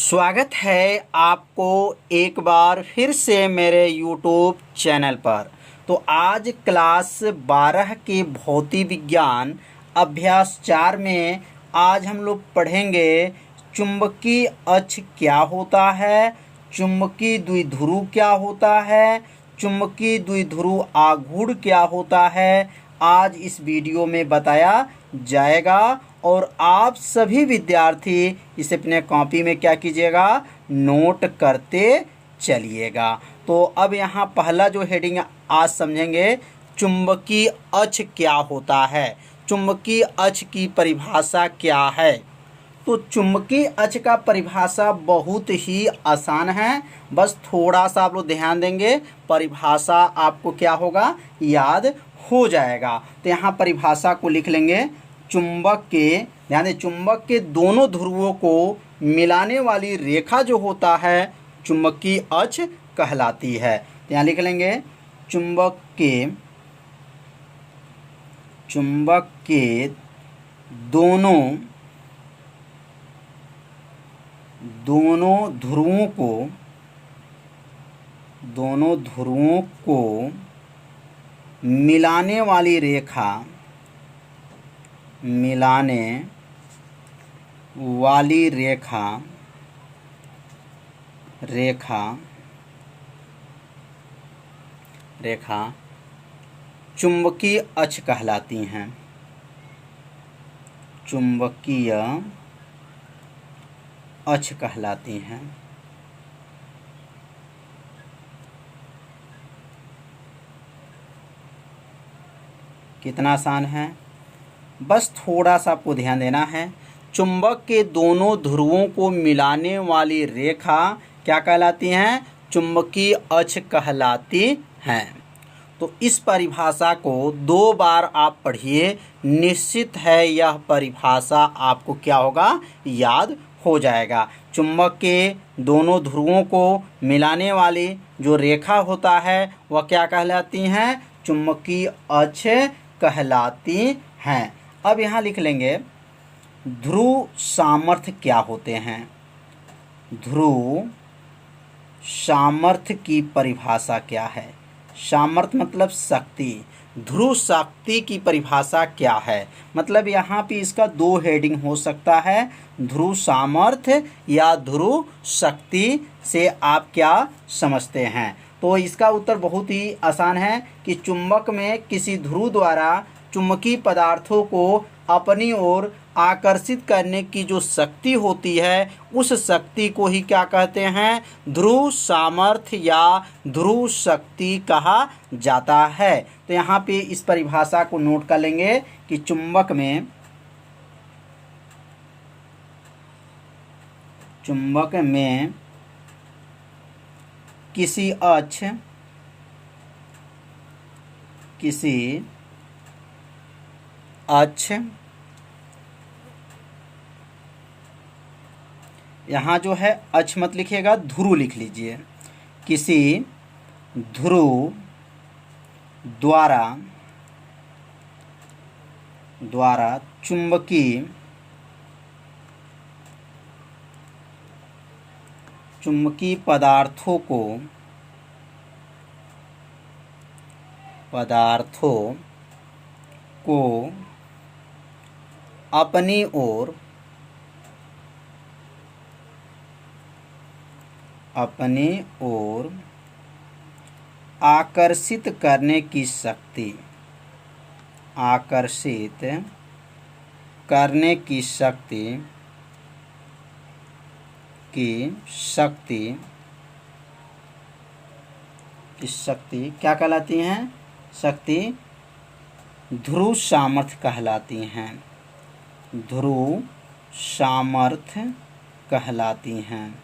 स्वागत है आपको एक बार फिर से मेरे YouTube चैनल पर। तो आज क्लास 12 के भौतिक विज्ञान अभ्यास 4 में आज हम लोग पढ़ेंगे चुंबकीय अक्ष क्या होता है, चुंबकीय द्विध्रुव क्या होता है, चुंबकीय द्विध्रुव आघूर्ण क्या होता है। आज इस वीडियो में बताया जाएगा और आप सभी विद्यार्थी इसे अपने कॉपी में क्या कीजिएगा, नोट करते चलिएगा। तो अब यहाँ पहला जो हेडिंग आज समझेंगे, चुंबकीय अक्ष क्या होता है, चुंबकीय अक्ष की परिभाषा क्या है। तो चुंबकीय अक्ष का परिभाषा बहुत ही आसान है, बस थोड़ा सा आप लोग ध्यान देंगे, परिभाषा आपको क्या होगा, याद हो जाएगा। तो यहाँ परिभाषा को लिख लेंगे, चुंबक के, यानी चुंबक के दोनों ध्रुवों को मिलाने वाली रेखा जो होता है चुंबकीय अक्ष कहलाती है। तो यहाँ लिख लेंगे, चुंबक के दोनों ध्रुवों को मिलाने वाली रेखा चुंबकीय अक्ष कहलाती हैं। चुंबकीय अक्ष कहलाती हैं। कितना आसान है, बस थोड़ा सा आपको ध्यान देना है। चुंबक के दोनों ध्रुवों को मिलाने वाली रेखा क्या कहलाती हैं, चुंबकीय अक्ष कहलाती हैं। तो इस परिभाषा को 2 बार आप पढ़िए, निश्चित है यह परिभाषा आपको क्या होगा, याद हो जाएगा। चुंबक के दोनों ध्रुवों को मिलाने वाली जो रेखा होता है वह क्या कहलाती हैं, चुंबकीय अक्ष कहलाती हैं। अब यहाँ लिख लेंगे, ध्रुव सामर्थ्य क्या होते हैं। ध्रुव सामर्थ्य की परिभाषा क्या है, सामर्थ्य मतलब शक्ति, ध्रुव शक्ति की परिभाषा क्या है। मतलब यहाँ पे इसका 2 हेडिंग हो सकता है, ध्रुव सामर्थ्य या ध्रुव शक्ति से आप क्या समझते हैं। तो इसका उत्तर बहुत ही आसान है कि चुंबक में किसी ध्रुव द्वारा चुंबकीय पदार्थों को अपनी ओर आकर्षित करने की जो शक्ति होती है उस शक्ति को ही क्या कहते हैं, ध्रुव सामर्थ्य या ध्रुव शक्ति कहा जाता है। तो यहाँ पे इस परिभाषा को नोट कर लेंगे कि चुंबक में किसी अक्ष यहाँ जो है अक्ष मत लिखिएगा, ध्रुव लिख लीजिए। किसी ध्रुव द्वारा चुंबकीय पदार्थों को अपनी ओर आकर्षित करने की शक्ति, क्या कहलाती हैं, शक्ति ध्रुव सामर्थ्य कहलाती हैं। ध्रुव सामर्थ्य कहलाती हैं।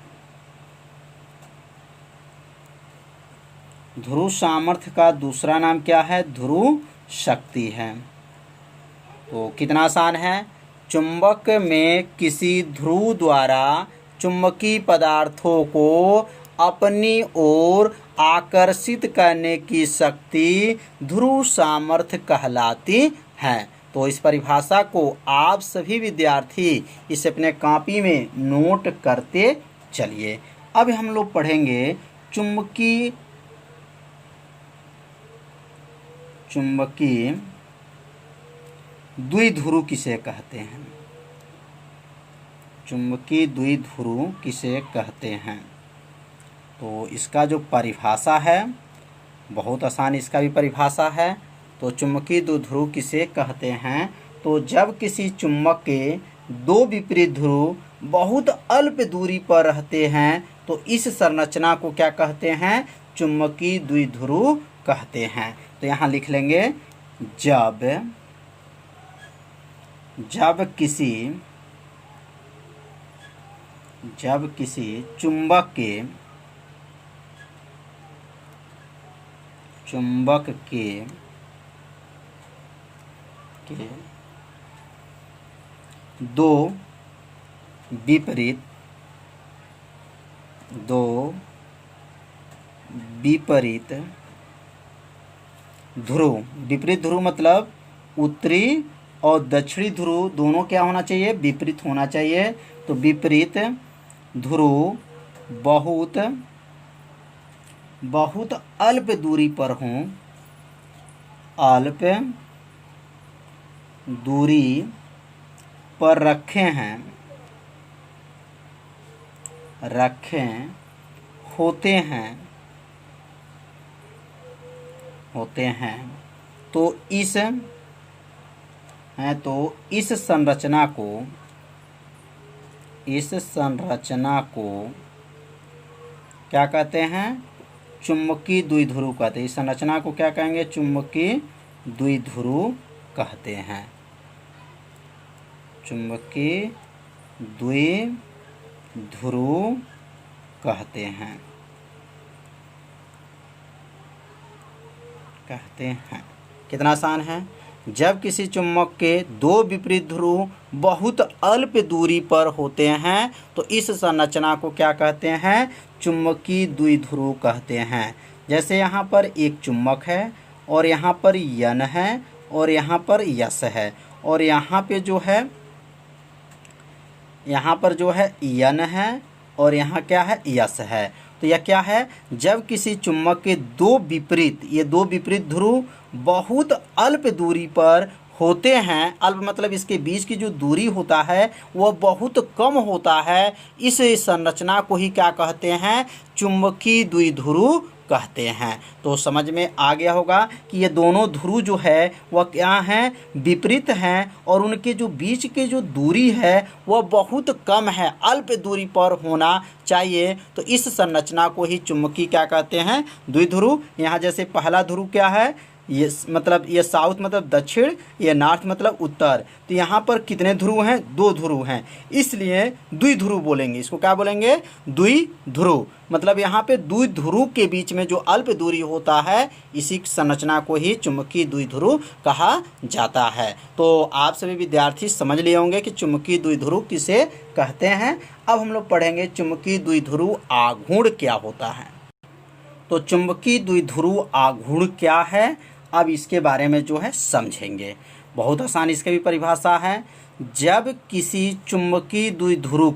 ध्रुव सामर्थ्य का दूसरा नाम क्या है, ध्रुव शक्ति है। तो कितना आसान है, चुंबक में किसी ध्रुव द्वारा चुंबकीय पदार्थों को अपनी ओर आकर्षित करने की शक्ति ध्रुव सामर्थ्य कहलाती है। तो इस परिभाषा को आप सभी विद्यार्थी इसे अपने कॉपी में नोट करते चलिए अब हम लोग पढ़ेंगे चुंबकीय द्विध्रुव किसे कहते हैं। चुंबकीय द्विध्रुव किसे कहते हैं। तो इसका जो परिभाषा है बहुत आसान, इसका भी परिभाषा है। तो चुंबकीय द्विध्रुव किसे कहते हैं, तो जब किसी चुंबक के दो विपरीत ध्रुव बहुत अल्प दूरी पर रहते हैं तो इस संरचना को क्या कहते हैं, चुंबकीय द्विध्रुव कहते हैं। तो यहाँ लिख लेंगे जब किसी चुंबक के दो विपरीत ध्रुव, विपरीत ध्रुव मतलब उत्तरी और दक्षिणी ध्रुव दोनों क्या होना चाहिए, विपरीत होना चाहिए। तो विपरीत ध्रुव बहुत अल्प दूरी पर हों, अल्प दूरी पर रखे होते हैं तो इस संरचना को क्या कहते हैं, चुंबकीय द्विध्रुव कहते हैं। इस संरचना को क्या कहेंगे, चुंबकीय द्विध्रुव कहते हैं। चुंबकीय द्विध्रुव कहते हैं। कितना आसान है। जब किसी चुंबक के दो विपरीत ध्रुव बहुत अल्प दूरी पर होते हैं तो इस संरचना को क्या कहते हैं, चुंबकीय द्विध्रुव कहते हैं। जैसे यहाँ पर एक चुंबक है और यहाँ पर यन है और यहाँ पर यस है और यहाँ पर जो है यन है और यहाँ क्या है, यस है। तो यह क्या है, जब किसी चुंबक के दो विपरीत ध्रुव बहुत अल्प दूरी पर होते हैं, अल्प मतलब इसके बीच की जो दूरी होता है वह बहुत कम होता है, इस संरचना को ही क्या कहते हैं, चुंबकीय द्विध्रुव कहते हैं। तो समझ में आ गया होगा कि ये दोनों ध्रुव जो है वह क्या हैं, विपरीत हैं और उनके जो बीच के जो दूरी है वह बहुत कम है, अल्प दूरी पर होना चाहिए। तो इस संरचना को ही चुंबकीय क्या कहते हैं, द्विध्रुव। यहाँ जैसे पहला ध्रुव क्या है, ये मतलब ये साउथ मतलब दक्षिण, ये नॉर्थ मतलब उत्तर। तो यहाँ पर कितने ध्रुव हैं, दो ध्रुव हैं, इसलिए द्विध्रुव बोलेंगे। इसको क्या बोलेंगे, द्विध्रुव। मतलब यहाँ पे द्विध्रुव के बीच में जो अल्प दूरी होता है इसी संरचना को ही चुंबकीय द्विध्रुव कहा जाता है। तो आप सभी विद्यार्थी समझ लिए होंगे कि चुंबकीय द्विध्रुव किसे कहते हैं। अब हम लोग पढ़ेंगे चुंबकीय द्विध्रुव आघूर्ण क्या होता है। तो चुंबकीय द्विध्रुव आघूर्ण क्या है, अब इसके बारे में जो है समझेंगे। बहुत आसान इसकी भी परिभाषा है। जब किसी चुंबकीय द्विध्रुव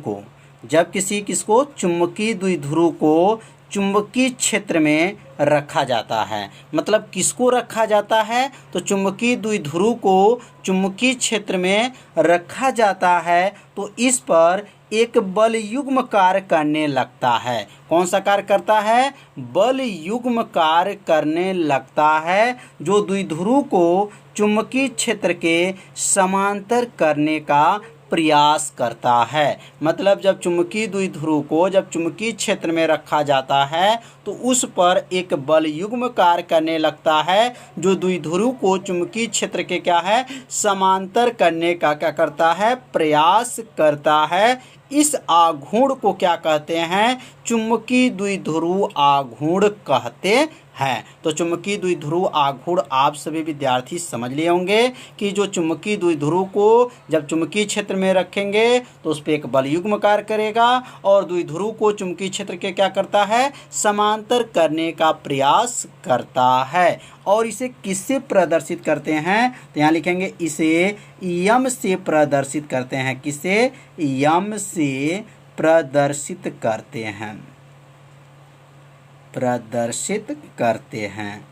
को चुंबकीय क्षेत्र में रखा जाता है, मतलब किसको रखा जाता है, तो चुंबकीय द्विध्रुव को चुंबकीय क्षेत्र में रखा जाता है तो इस पर एक बल युग्म कार्य करने लगता है। कौन सा कार्य करता है, बल युग्म कार्य करने लगता है जो द्विध्रुव को चुंबकीय क्षेत्र के समांतर करने का प्रयास करता है। मतलब जब चुंबकीय द्विध्रुव को जब चुंबकीय क्षेत्र में रखा जाता है तो उस पर एक बल युग्म कार्य करने लगता है जो द्विध्रुव को चुंबकीय क्षेत्र के क्या है, समांतर करने का क्या करता है, प्रयास करता है। इस आघूर्ण को क्या कहते हैं, चुंबकीय द्विध्रुव आघूर्ण कहते हैं। तो चुंबकीय द्विध्रुव आघूर्ण आप सभी विद्यार्थी समझ लिए होंगे कि जो चुंबकीय द्विध्रुव को जब चुंबकीय क्षेत्र में रखेंगे तो उस पर एक बल युग्म कार्य करेगा और द्विध्रुव को चुंबकीय क्षेत्र के क्या करता है, समांतर करने का प्रयास करता है। और इसे किससे प्रदर्शित करते हैं, तो यहाँ लिखेंगे इसे यम से प्रदर्शित करते हैं। किसे, यम से प्रदर्शित करते हैं, प्रदर्शित करते हैं।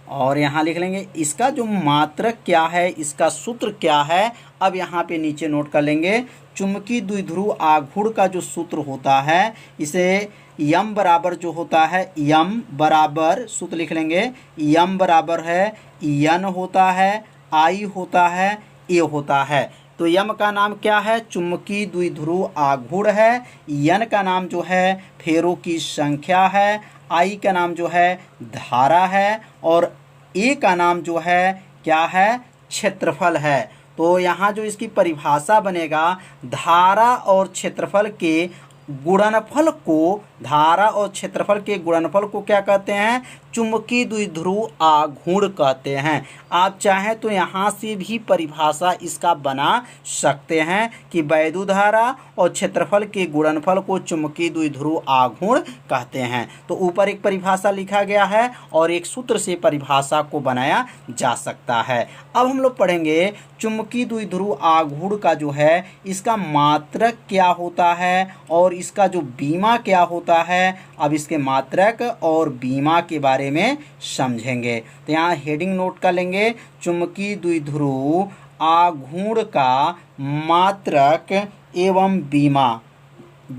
और यहाँ लिख लेंगे इसका जो मात्रक क्या है, इसका सूत्र क्या है। अब यहाँ पे नीचे नोट कर लेंगे चुंबकीय द्विध्रुव आघूर्ण का जो सूत्र होता है, इसे यम बराबर जो होता है, यम बराबर सूत्र लिख लेंगे, यम बराबर है यन होता है, आई होता है, ए होता है। तो यम का नाम क्या है, चुंबकीय द्विध्रुव आघूर्ण है। यन का नाम जो है फेरों की संख्या है। आई का नाम जो है धारा है। और ए का नाम जो है क्या है, क्षेत्रफल है। तो यहाँ जो इसकी परिभाषा बनेगा, धारा और क्षेत्रफल के गुणनफल को, धारा और क्षेत्रफल के गुणनफल को क्या कहते हैं, चुंबकीय द्विध्रुव आघूर्ण कहते हैं। आप चाहें तो यहाँ से भी परिभाषा इसका बना सकते हैं कि वैद्युत धारा और क्षेत्रफल के गुणनफल को चुंबकीय द्विध्रुव आघूर्ण कहते हैं। तो ऊपर एक परिभाषा लिखा गया है और एक सूत्र से परिभाषा को बनाया जा सकता है। अब हम लोग पढ़ेंगे चुंबकीय द्विध्रुव आघूर्ण का जो है इसका मात्रक क्या होता है और इसका जो बीमा क्या होता है। अब इसके मात्रक और बीमा के बारे में समझेंगे। तो यहाँ हेडिंग नोट कर लेंगे, चुंबकीय द्विध्रुव आघूर्ण का मात्रक एवं बीमा।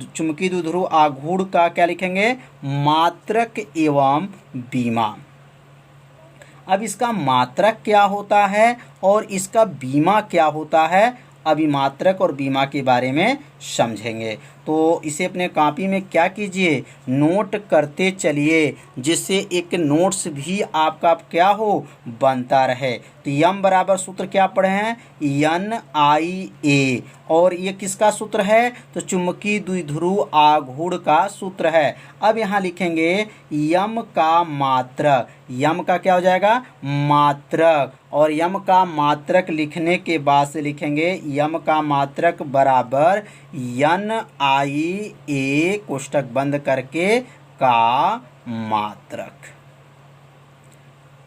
चुंबकीय द्विध्रुव आघूर्ण का क्या लिखेंगे, मात्रक एवं बीमा। अब इसका मात्रक क्या होता है और इसका बीमा क्या होता है, अभी मात्रक और बीमा के बारे में समझेंगे। तो इसे अपने कॉपी में क्या कीजिए, नोट करते चलिए, जिससे एक नोट्स भी आपका क्या हो, बनता रहे। तो यम बराबर सूत्र क्या पढ़े हैं, एन आई ए। और ये किसका सूत्र है, तो चुंबकीय द्विध्रुव आघूर्ण का सूत्र है। अब यहाँ लिखेंगे यम का मात्रक, यम का क्या हो जाएगा, मात्रक। और यम का मात्रक लिखने के बाद से लिखेंगे यम का मात्रक बराबर एन आई ए कोष्टक बंद करके का मात्रक।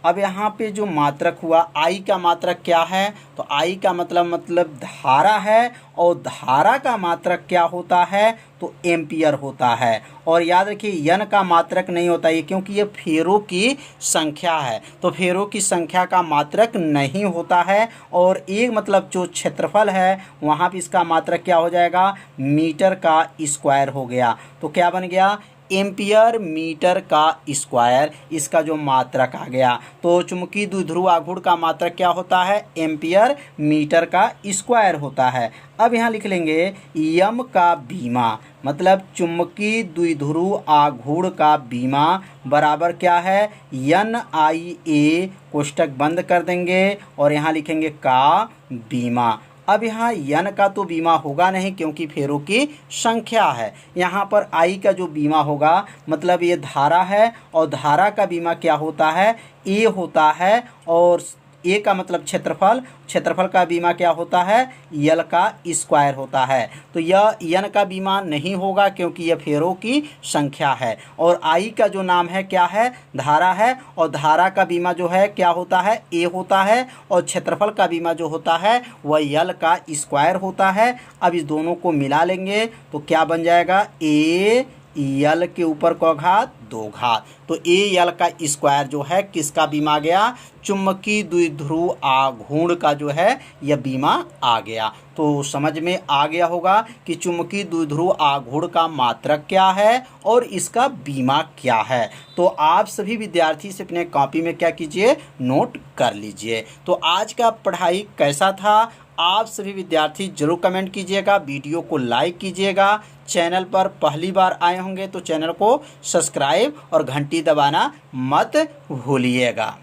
अब यहाँ पे जो मात्रक हुआ, आई का मात्रक क्या है, तो आई का मतलब धारा है। और धारा का मात्रक क्या होता है, तो एम्पियर होता है। और याद रखिए यन का मात्रक नहीं होता है, क्योंकि ये फेरों की संख्या है, तो फेरों की संख्या का मात्रक नहीं होता है। और एक मतलब जो क्षेत्रफल है वहाँ पे इसका मात्रक क्या हो जाएगा, मीटर का स्क्वायर हो गया। तो क्या बन गया, एम्पियर मीटर का स्क्वायर, इसका जो मात्रक आ गया। तो चुंबकीय द्विध्रुव आघूर्ण का मात्रक क्या होता है, एम्पियर मीटर का स्क्वायर होता है। अब यहाँ लिख लेंगे यम का बीमा, मतलब चुंबकीय द्विध्रुव आघूर्ण का बीमा बराबर क्या है, एन आई ए कोष्टक बंद कर देंगे और यहाँ लिखेंगे का बीमा। अब यहाँ यन का तो बीमा होगा नहीं, क्योंकि फेरों की संख्या है। यहाँ पर आई का जो बीमा होगा, मतलब ये धारा है और धारा का बीमा क्या होता है, ए होता है। और ए का मतलब क्षेत्रफल, क्षेत्रफल का बीमा क्या होता है, यल का स्क्वायर होता है। तो यह यन का बीमा नहीं होगा, क्योंकि यह फेरों की संख्या है। और आई का जो नाम है क्या है, धारा है। और धारा का बीमा जो है क्या होता है, ए होता है। और क्षेत्रफल का बीमा जो होता है वह यल का स्क्वायर होता है। अब इस दोनों को मिला लेंगे तो क्या बन जाएगा, ए यल के ऊपर को घात 2 घात। तो ए यल का स्क्वायर जो है किसका बीमा आ गया, चुंबकीय द्विध्रुव आघूर्ण का जो है यह बीमा आ गया। तो समझ में आ गया होगा कि चुंबकीय द्विध्रुव आघूर्ण का मात्रक क्या है और इसका बीमा क्या है। तो आप सभी विद्यार्थी से अपने कॉपी में क्या कीजिए, नोट कर लीजिए। तो आज का पढ़ाई कैसा था, आप सभी विद्यार्थी जरूर कमेंट कीजिएगा, वीडियो को लाइक कीजिएगा। चैनल पर पहली बार आए होंगे तो चैनल को सब्सक्राइब और घंटी दबाना मत भूलिएगा।